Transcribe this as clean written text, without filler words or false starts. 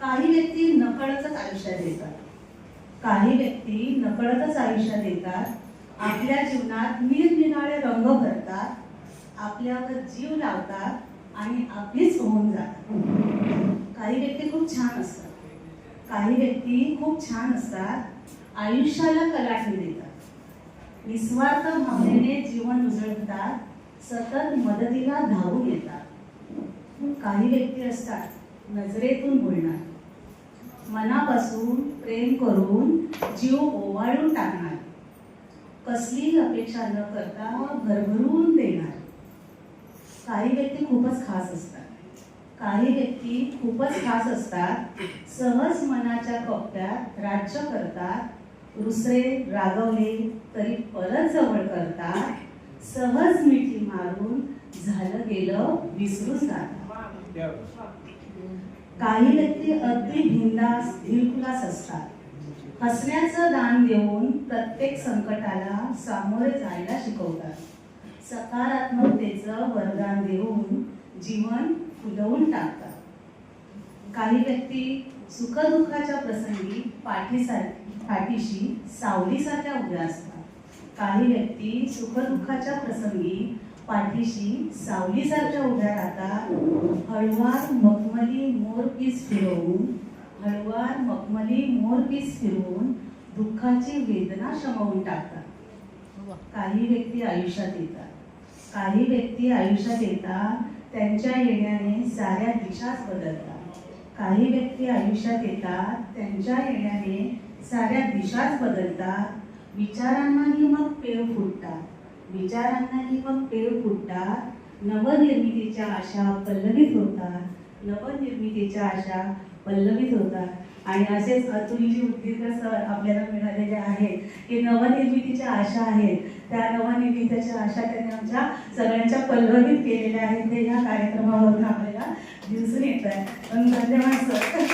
काही व्यक्ती नकळतच आयुष्यात येतात, काही व्यक्ती नकळतच आयुष्यात येतात, आपल्या जीवनात निरनिराळे रंग भरतात, आपल्यावर जीव लावतात आणि आपलीच होऊन जातात. काही व्यक्ती खूप छान असतात, काही व्यक्ती खूप छान असतात, आयुष्याला कलाटणी देतात, निस्वार्थ भावनेने जीवन उजळतात, सतत मदतीला धावून येतात. काही व्यक्ती असतात नजरेतून बोलणार, मनापासून प्रेम करून जीव ओवाळून टाकणार, कसली अपेक्षा न करता भरभरून देणार. काही व्यक्ती खूपच खास असतात, काही व्यक्ती खूपच खास असतात, सहज मनाच्या कप्प्यात राज्य करतात, रुसरे रागवले तरी परत जवळ करतात, सहज मिठी मारून झालं गेलं विसरून जातात. काही व्यक्ती अगदी बिनधास्त दिलखुलास असतात, हसण्याचं दान देऊन प्रत्येक संकटाला सामोरे जायला शिकवतात, सकारात्मकतेचं वरदान देऊन जीवन फुलवून टाकतात. काही व्यक्ती सुखदुःखाच्या प्रसंगी पाठीशी सावलीसारख्या उभ्या असतात, काही व्यक्ती सुखदुःखाच्या प्रसंगी पाठीशी सावलीसारख्या उभ्या राहतात, हळुवार मखमली मोरपीस फिरवून, हळुवार मखमली मोरपीस फिरवून दुःखाची वेदना शमवून टाकतात. काही व्यक्ती आयुष्यात येतात, काही व्यक्ती आयुष्यात येतात, त्यांच्या येण्याने साऱ्या दिशाच बदलतात. काही व्यक्ती आयुष्यात येतात, त्यांच्या येण्याने साऱ्या दिशाच बदलतात, विचारांनाही मग पेव फुटतात, विचारांनाही मग पेव फुटतात, नवनिर्मितीच्या आशा पल्लवित होतात, नवनिर्मितीच्या आशा पल्लवित होतात. आणि असेच अतुलजी उद्गीरकर सर आपल्याला मिळालेले आहेत की नवनिर्मितीच्या आशा आहेत, त्या नवनिर्मितीच्या आशा त्यांनी आमच्या सगळ्यांच्या पल्लवित केलेल्या आहेत. ते या कार्यक्रमावरून आपल्याला दिसून येत आहे. धन्यवाद सर.